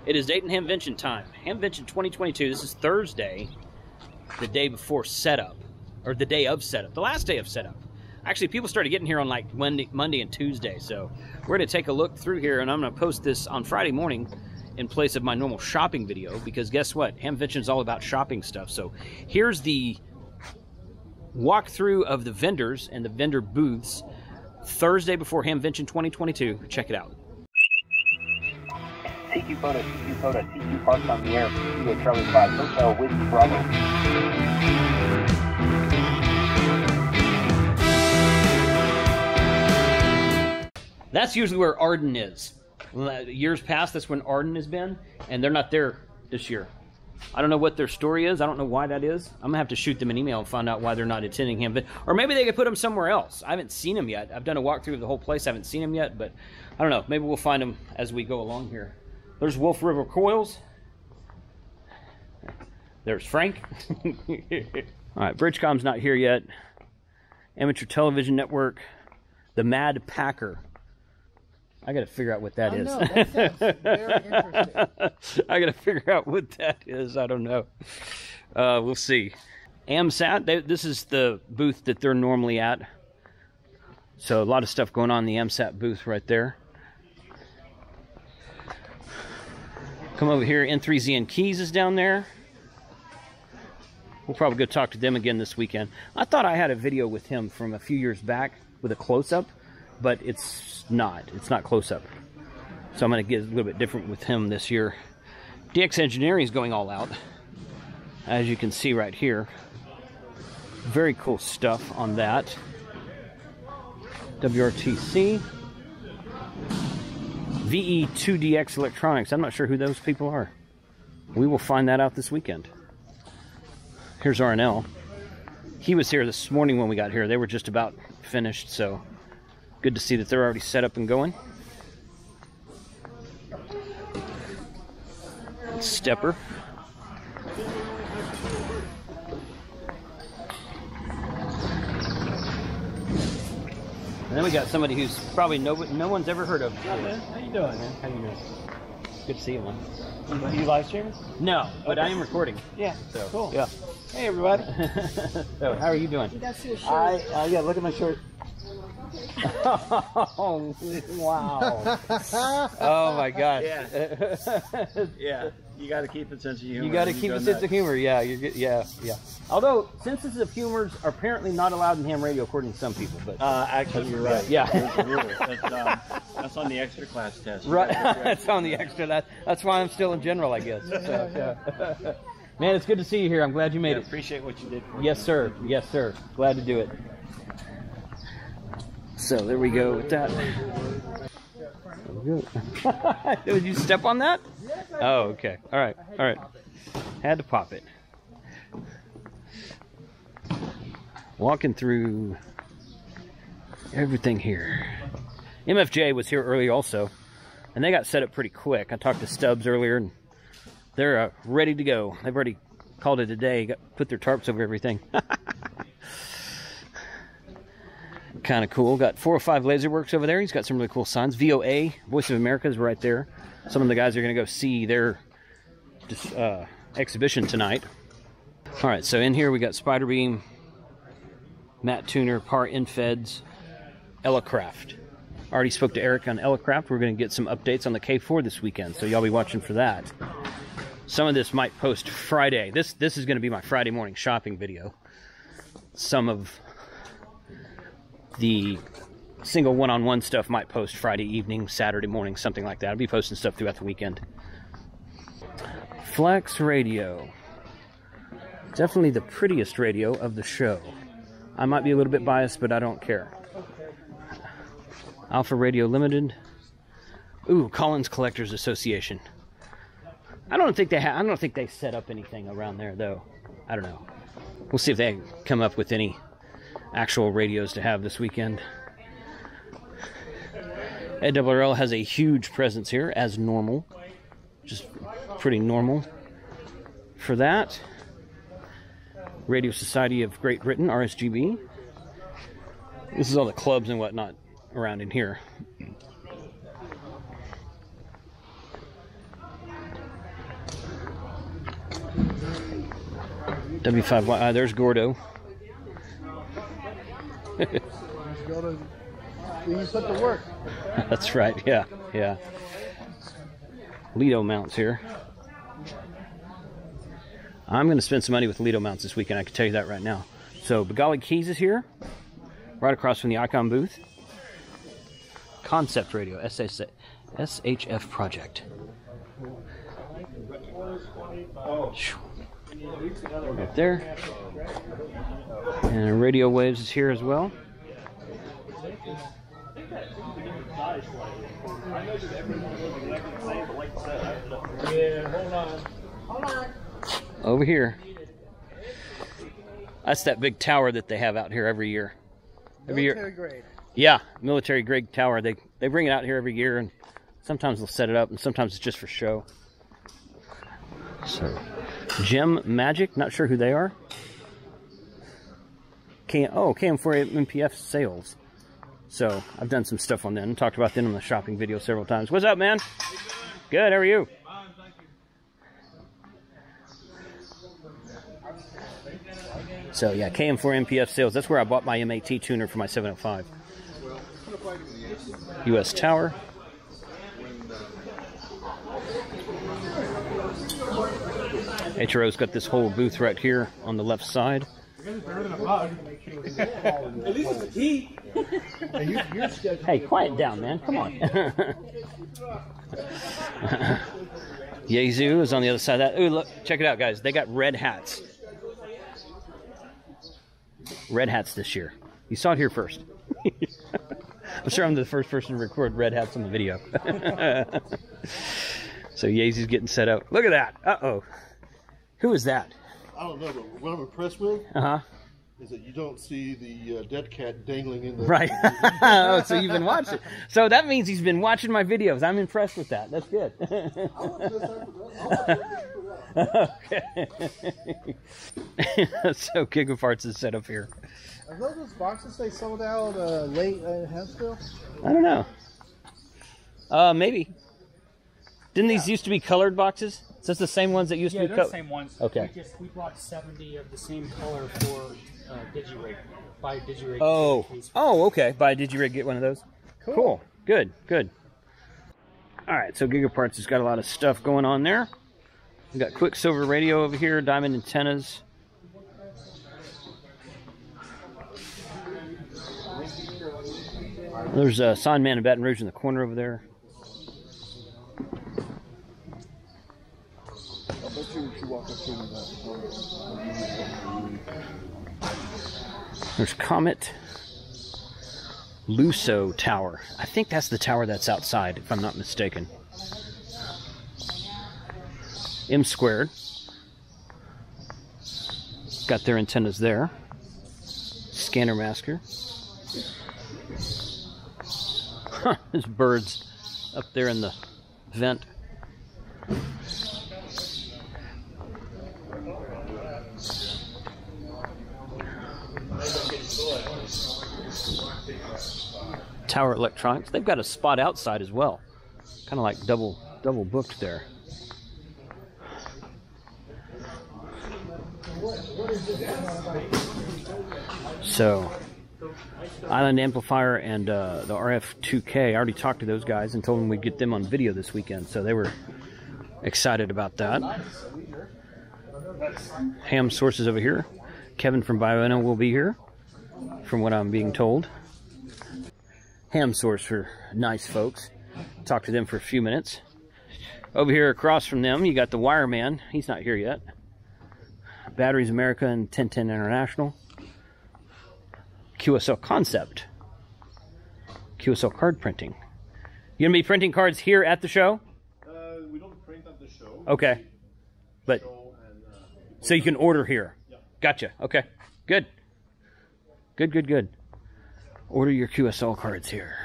It is Dayton Hamvention time. Hamvention 2022. This is Thursday, the day before setup, or the day of setup, the last day of setup. Actually, people started getting here on like Monday and Tuesday, so we're going to take a look through here, and I'm going to post this on Friday morning in place of my normal shopping video, because guess what? Hamvention is all about shopping stuff. So here's the walkthrough of the vendors and the vendor booths Thursday before Hamvention 2022. Check it out. CQ photo, CQ parked on the air, CQ Charlie 5, Hotel Whiskey Bravo. That's usually where Arden is. Years past, that's when Arden has been, and they're not there this year. I don't know what their story is. I don't know why that is. I'm gonna have to shoot them an email and find out why they're not attending Hamvention. Or maybe they could put them somewhere else. I haven't seen them yet. I've done a walkthrough of the whole place. I haven't seen them yet, but I don't know. Maybe we'll find them as we go along here. There's Wolf River Coils. There's Frank. All right, Bridgecom's not here yet. Amateur Television Network. The Mad Packer. I got to figure out what that is. I know, that sounds very interesting. I got to figure out what that is. I don't know. We'll see. AMSAT, this is the booth that they're normally at. So a lot of stuff going on in the AMSAT booth right there. Come over here, N3ZN Keys is down there. We'll probably go talk to them again this weekend. I thought I had a video with him from a few years back with a close-up, but it's not close-up. So I'm going to get a little bit different with him this year. DX Engineering is going all out, as you can see right here. Very cool stuff on that. WRTC. VE2DX Electronics. I'm not sure who those people are. We will find that out this weekend. Here's RNL. He was here this morning when we got here. They were just about finished, so good to see that they're already set up and going. Stepper. And then we got somebody who's probably no one's ever heard of. How you doing, man? How you doing? Good to see you, man. Are you live streaming? No, but I am recording. Yeah. So, cool. Yeah. Hey, everybody. So, how are you doing? You got to see a shirt. Yeah, look at my shirt. Oh, wow. Oh, my gosh. Yeah. Yeah. You got to keep a sense of humor. You got to keep a sense of humor. Yeah, yeah. Although senses of humors are apparently not allowed in ham radio, according to some people. But actually, you're right. Yeah. There's a rule. That's on the extra class test. Right. That's on the extra. That's why I'm still in general, I guess. So, yeah. Man, it's good to see you here. I'm glad you made it. Appreciate what you did for Yes, sir. Yes, sir. Glad to do it. So there we go with that. Did you step on that? Oh, okay. All right. All right. Had to pop it. Walking through everything here. MFJ was here earlier also, and they got set up pretty quick. I talked to Stubbs earlier, and they're ready to go. They've already called it a day. Put their tarps over everything. Kind of cool. Got 405 Laserworks over there. He's got some really cool signs. VOA, Voice of America, is right there. Some of the guys are going to go see their exhibition tonight. All right, so in here we got Spider Beam, Matt Tuner, Par Infeds, Elecraft. Already spoke to Eric on Elecraft. We're going to get some updates on the K4 this weekend, so y'all be watching for that. Some of this might post Friday. This is going to be my Friday morning shopping video. Some of the single one-on-one stuff might post Friday evening, Saturday morning, something like that. I'll be posting stuff throughout the weekend. Flex Radio. Definitely the prettiest radio of the show. I might be a little bit biased, but I don't care. Alpha Radio Limited. Ooh, Collins Collectors Association. I don't think they set up anything around there though. I don't know. We'll see if they come up with any actual radios to have this weekend. AWRL has a huge presence here, as normal. Just pretty normal for that. Radio Society of Great Britain, RSGB. This is all the clubs and whatnot around in here. W5Y. There's Gordo. Gordo, you put the work. That's right. Yeah, yeah. Lido mounts here. I'm going to spend some money with Lido mounts this weekend. I can tell you that right now. So Begolly Keys is here, right across from the Icon booth. Concept Radio, SHF Project. Right there. And Radio Waves is here as well. Over here. That's that big tower that they have out here every year. Military grade. Yeah, military grade tower. They bring it out here every year, and sometimes they'll set it up, and sometimes it's just for show. So, Gem Magic, not sure who they are. KM4 MPF Sales. So, I've done some stuff on them. Talked about them in the shopping video several times. What's up, man? Good, how are you? Fine, thank you. So, yeah, KM4 MPF Sales. That's where I bought my MAT tuner for my 705. US Tower. HRO's got this whole booth right here on the left side. Hey, quiet down, man. Come on. Yazoo is on the other side of that. Ooh, look, check it out, guys. They got red hats. Red hats this year. You saw it here first. I'm sure I'm the first person to record red hats on the video. So Yazoo's getting set up. Look at that. Uh-oh. Who is that? I don't know, but what I'm impressed with is that you don't see the dead cat dangling in the... Right. Oh, so you've been watching. So that means he's been watching my videos. I'm impressed with that. That's good. Okay. So Gigaparts is set up here. Are those boxes they sold out late in Huntsville? I don't know. Maybe. Didn't these used to be colored boxes? Is this the same ones that used to be colored? Yeah, they're the same ones. Okay. We brought 70 of the same color for DigiRig. Buy DigiRig. Oh, okay. Buy DigiRig, get one of those. Cool. Good, good. All right, so Gigaparts has got a lot of stuff going on there. We got Quicksilver radio over here, diamond antennas. There's a Sign Man in Baton Rouge in the corner over there. There's Comet Luso Tower. I think that's the tower that's outside, if I'm not mistaken. M Squared. Got their antennas there. Scanner Masker. Huh, there's birds up there in the vent. Tower Electronics. They've got a spot outside as well. Kind of like double booked there. So, Island Amplifier and the RF2K, I already talked to those guys and told them we'd get them on video this weekend, so they were excited about that. Ham Sources over here. Kevin from Bioenno will be here, from what I'm being told. Ham Source for nice folks. Talked to them for a few minutes. Over here across from them, you got the Wireman. He's not here yet. Batteries America and 1010 International. QSL Concept. QSL Card Printing. You gonna be printing cards here at the show? We don't print at the show. Okay. But so you can order here. Yeah. Gotcha. Okay. Good. Good. Order your QSL cards here.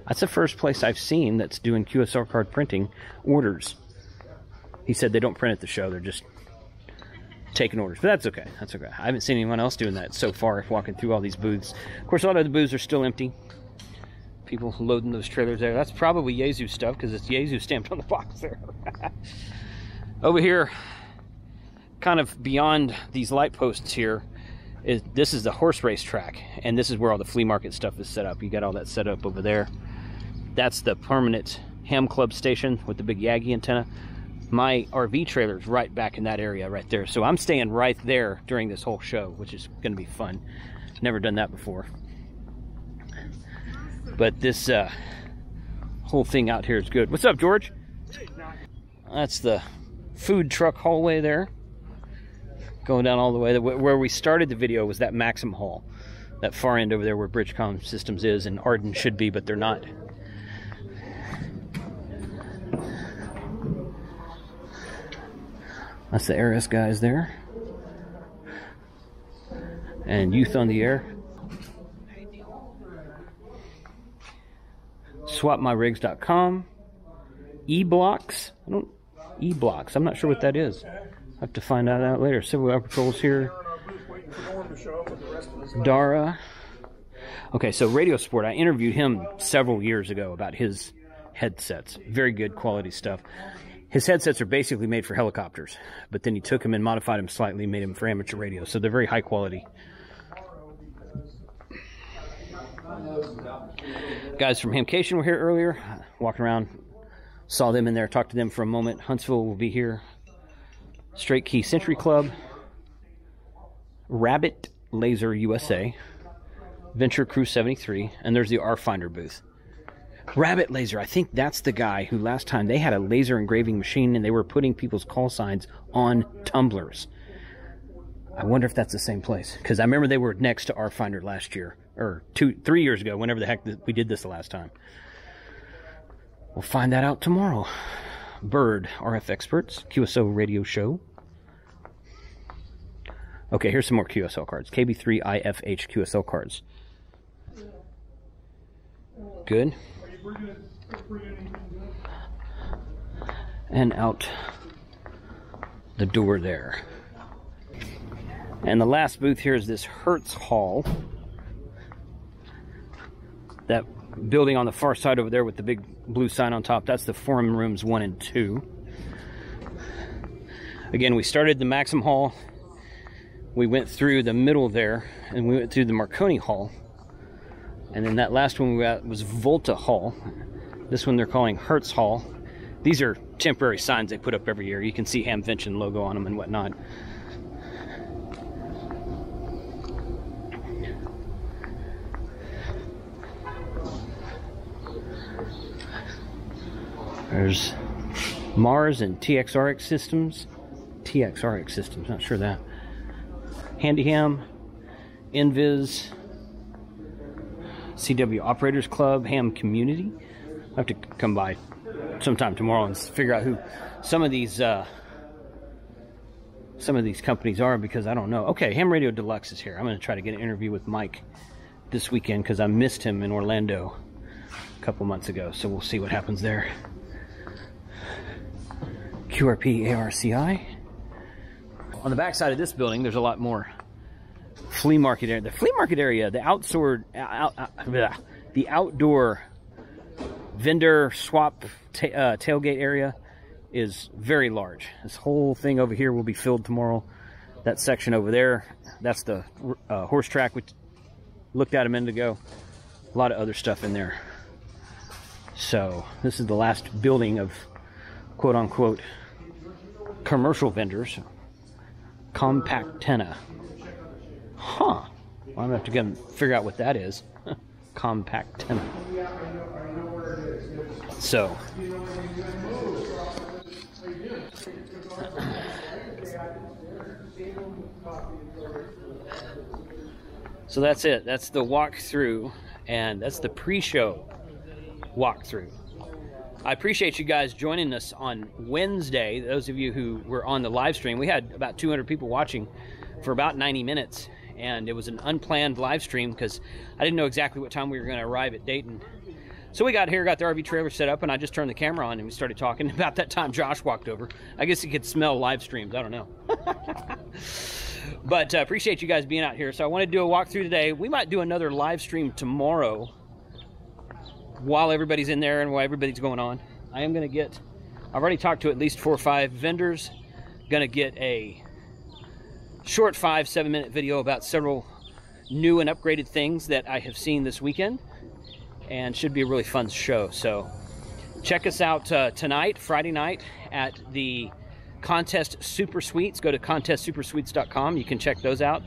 That's the first place I've seen that's doing QSL card printing orders. He said they don't print at the show, they're just taking orders. But that's okay. That's okay. I haven't seen anyone else doing that so far walking through all these booths. Of course, a lot of the booths are still empty. People loading those trailers there. That's probably Yazoo stuff because it's Yazoo stamped on the box there. Over here, kind of beyond these light posts here, this is the horse race track, and this is where all the flea market stuff is set up. You got all that set up over there. That's the permanent ham club station with the big Yagi antenna. My RV trailer is right back in that area right there, so I'm staying right there during this whole show, which is going to be fun. Never done that before. But this whole thing out here is good. What's up, George? That's the food truck hallway there. Going down all the way. Where we started the video was that Maxim Hall. That far end over there where Bridgecom Systems is, and Arden should be, but they're not. That's the ARS guys there. And Youth on the Air. SwapMyRigs.com. E-Blocks. E-Blocks. I'm not sure what that is. I'll have to find out later. Civil Air Patrol's here. Dara. Okay, so Radio Sport. I interviewed him several years ago about his headsets. Very good quality stuff. His headsets are basically made for helicopters, but then he took them and modified them slightly, made them for amateur radio. So they're very high quality. Guys from Hamcation were here earlier. Walking around, saw them in there, talked to them for a moment. Huntsville will be here. Straight Key Century Club. Rabbit Laser USA. Venture Crew 73. And there's the R-Finder booth. Rabbit Laser, I think that's the guy who last time they had a laser engraving machine and they were putting people's call signs on tumblers. I wonder if that's the same place, because I remember they were next to R-Finder last year, or 3 years ago, whenever the heck we did this the last time. We'll find that out tomorrow. Bird, RF Experts, QSO Radio Show. Okay, here's some more QSL cards. KB3IFH QSL cards. Good. And out the door there. And the last booth here is this Hertz Hall. That building on the far side over there with the big blue sign on top, that's the forum rooms 1 and 2. Again, we started the Maxim Hall. We went through the middle there, and we went through the Marconi Hall. And then that last one we got was Volta Hall. This one they're calling Hertz Hall. These are temporary signs they put up every year. You can see Hamvention logo on them and whatnot. There's Mars and TXRX Systems. TXRX Systems, not sure that. Handyham, Invis, CW Operators Club, Ham Community. I'll have to come by sometime tomorrow and figure out who some of these companies are, because I don't know. Okay, Ham Radio Deluxe is here. I'm going to try to get an interview with Mike this weekend because I missed him in Orlando a couple months ago, so we'll see what happens there. QRP ARCI. On the back side of this building, there's a lot more flea market area. The flea market area, the outdoor vendor swap tailgate area is very large. This whole thing over here will be filled tomorrow. That section over there, that's the horse track, which looked at a minute ago. A lot of other stuff in there. So this is the last building of quote-unquote commercial vendors. Compactenna. Huh. Well, I'm going to have to go figure out what that is. Compactenna. So. So that's it. That's the walkthrough, and that's the pre-show walkthrough. I appreciate you guys joining us on Wednesday. Those of you who were on the live stream, we had about 200 people watching for about 90 minutes, and it was an unplanned live stream because I didn't know exactly what time we were going to arrive at Dayton. So we got here, got the RV trailer set up, and I just turned the camera on and we started talking. About that time, Josh walked over. I guess he could smell live streams. I don't know. But appreciate you guys being out here. So I want to do a walkthrough today. We might do another live stream tomorrow while everybody's in there and while everybody's going on. I am going to get, I've already talked to at least 4 or 5 vendors. Going to get a short 5-7 minute video about several new and upgraded things that I have seen this weekend, and should be a really fun show. So check us out tonight, Friday night, at the Contest Super Suites. Go to contestsupersweets.com. You can check those out.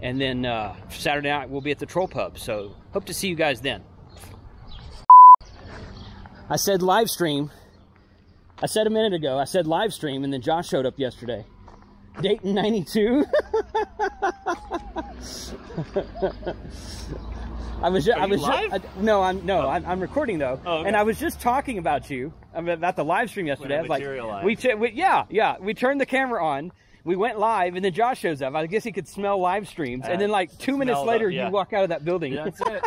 And then Saturday night we'll be at the Troll Pub. So hope to see you guys then. I said live stream. I said a minute ago, I said live stream, and then Josh showed up yesterday. Dayton 92. I'm recording though. Oh, okay. And I was just talking about you, about the live stream yesterday. I was like, we turned the camera on, we went live, and then Josh shows up. I guess he could smell live streams, and then like 2 minutes later, you walk out of that building. Yeah, that's it.